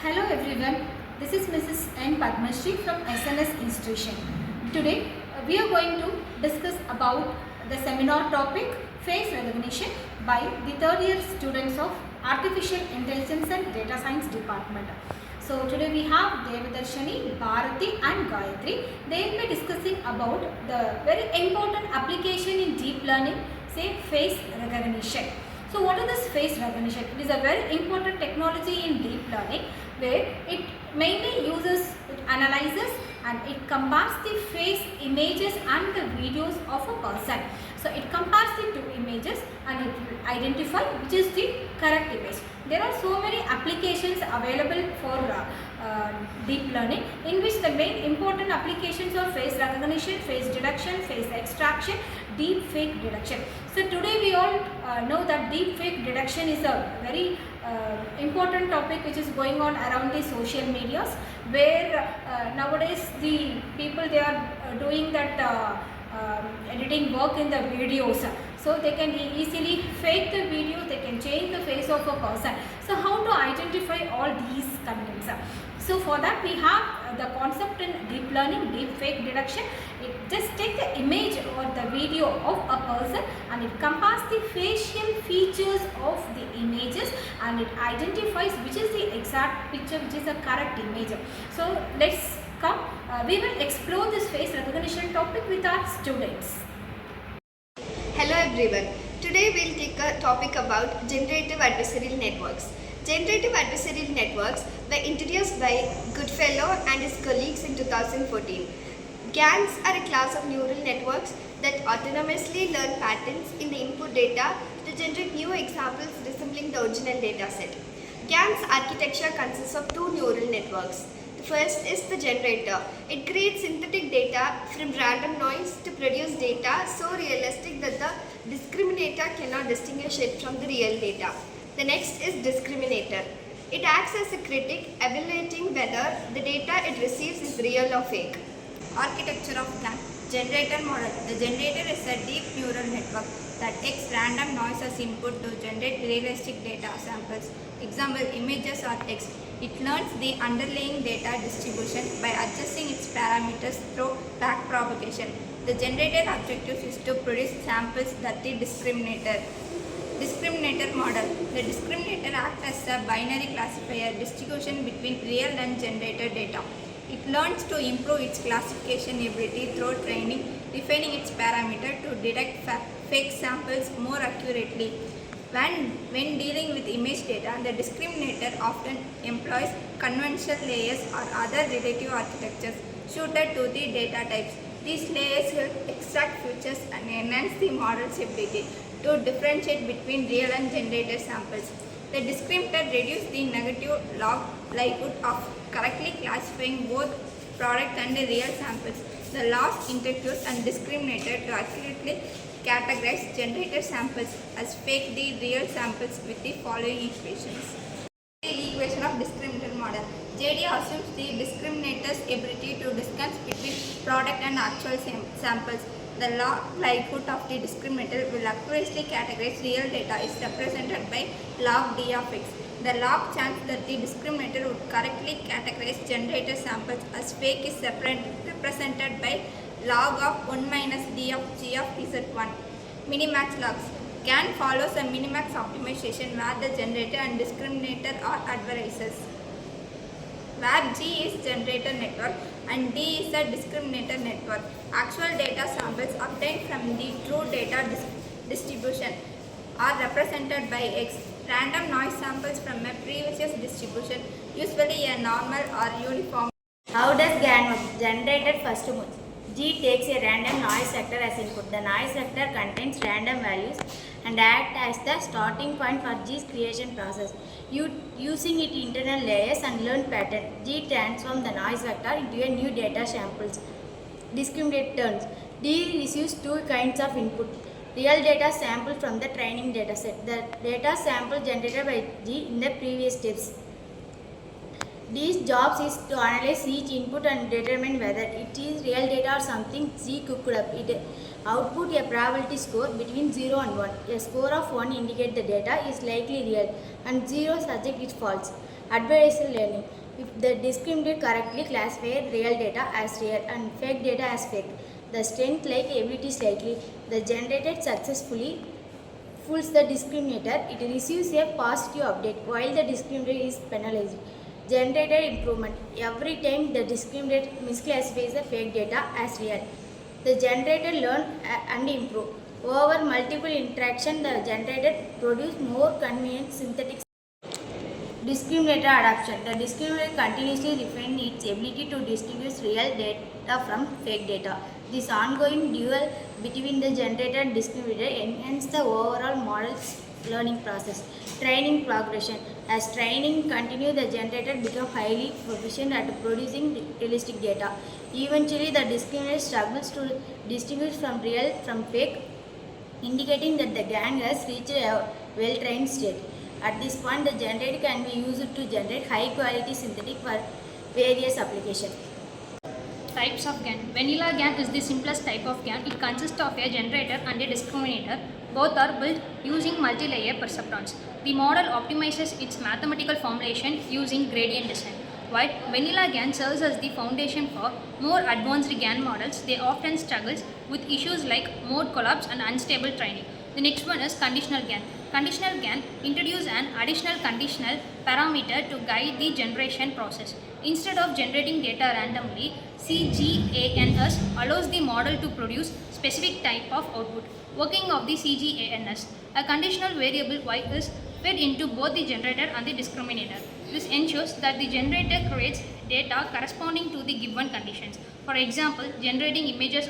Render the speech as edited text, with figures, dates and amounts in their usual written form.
Hello everyone, this is Mrs. N.Padmashri from SNS Institution. Today we are going to discuss about the seminar topic face recognition by the third year students of Artificial Intelligence and Data Science Department. So today we have Devadarshini, Bharati and Gayatri. They will be discussing about the very important application in deep learning, say face recognition. So what is this face recognition? It is a very important technology in deep learning where it mainly uses, it analyzes and it compares the face images and the videos of a person. So it compares the two images and it will identify which is the correct image. There are so many applications available for deep learning, in which the main important applications are face recognition, face detection, face extraction, deep fake detection. So today we all know that deep fake detection is a very important topic which is going on around the social medias, where nowadays the people they are doing that editing work in the videos. So they can easily fake the video, they can change the face of a person. So how to identify all these contents? So for that we have the concept in deep learning, deep fake detection. It just take the image or the video of a person and it compares the facial features of the images and it identifies which is the exact picture, which is the correct image. So let's come, we will explore this face recognition topic with our students. Hello everyone. Today we'll take a topic about generative adversarial networks. Generative adversarial networks were introduced by Goodfellow and his colleagues in 2014. GANs are a class of neural networks that autonomously learn patterns in the input data to generate new examples resembling the original data set. GANs architecture consists of two neural networks. The first is the generator. It creates synthetic data from random noise to produce data so realistic that the discriminator cannot distinguish it from the real data. The next is discriminator. It acts as a critic, evaluating whether the data it receives is real or fake. Architecture of GAN. Generator model. The generator is a deep neural network that takes random noise as input to generate realistic data samples. Example, images or text. It learns the underlying data distribution by adjusting its parameters through backpropagation. The generator objective is to produce samples that the discriminator. Discriminator model. The discriminator acts as a binary classifier distribution between real and generated data. It learns to improve its classification ability through training, refining its parameter to detect fake samples more accurately. When dealing with image data, the discriminator often employs conventional layers or other relative architectures suited to the data types. These layers help extract features and enhance the model's ability to differentiate between real and generated samples. The discriminator reduces the negative log likelihood of correctly classifying both product and the real samples. The last interprets and discriminator to accurately categorize generated samples as fake the real samples with the following equations. The equation of discriminator model. JD assumes the discriminator's ability to distinguish between product and actual samples. The log likelihood of the discriminator will accurately categorize real data is represented by log D of x. The log chance that the discriminator would correctly categorize generated samples as fake is represented by log of 1 minus D of G of Z1. Minimax logs. GAN follows a minimax optimization where the generator and discriminator are adversarials, where G is generator network and D is a discriminator network. Actual data samples obtained from the true data distribution are represented by X. Random noise samples from a previous distribution, usually a normal or uniform. How does GAN work? Generated first mode. G takes a random noise vector as input. The noise vector contains random values and acts as the starting point for G's creation process. Using its internal layers and learned pattern, G transforms the noise vector into a new data samples. Discriminate terms. D receives two kinds of input. Real data sample from the training dataset. The data sample generated by G in the previous steps. D's job is to analyze each input and determine whether it is real data or something G cooked up. It output a probability score between 0 and 1. A score of 1 indicates the data is likely real and 0 suggests it false. Adversarial learning. If the discriminator correctly classifies real data as real and fake data as fake, the strength like ability slightly, the generated successfully fools the discriminator, it receives a positive update while the discriminator is penalized. Generated improvement. Every time the discriminator misclassifies the fake data as real, the generator learn and improve. Over multiple interaction, the generator produce more convenient synthetic. Discriminator adaptation. The discriminator continuously refines its ability to distinguish real data from fake data. This ongoing duel between the generator and discriminator enhances the overall model's learning process. Training progression. As training continues, the generator becomes highly proficient at producing realistic data. Eventually, the discriminator struggles to distinguish from real from fake, indicating that the GAN has reached a well-trained state. At this point, the generator can be used to generate high-quality synthetic for various applications. Types of GAN. Vanilla GAN is the simplest type of GAN. It consists of a generator and a discriminator. Both are built using multi-layer perceptrons. The model optimizes its mathematical formulation using gradient descent. While vanilla GAN serves as the foundation for more advanced GAN models, they often struggle with issues like mode collapse and unstable training. The next one is conditional GAN. Conditional GAN introduces an additional conditional parameter to guide the generation process. Instead of generating data randomly, CGANs allows the model to produce specific type of output. Working of the CGANs. A conditional variable y is fed into both the generator and the discriminator. This ensures that the generator creates data corresponding to the given conditions. For example, generating images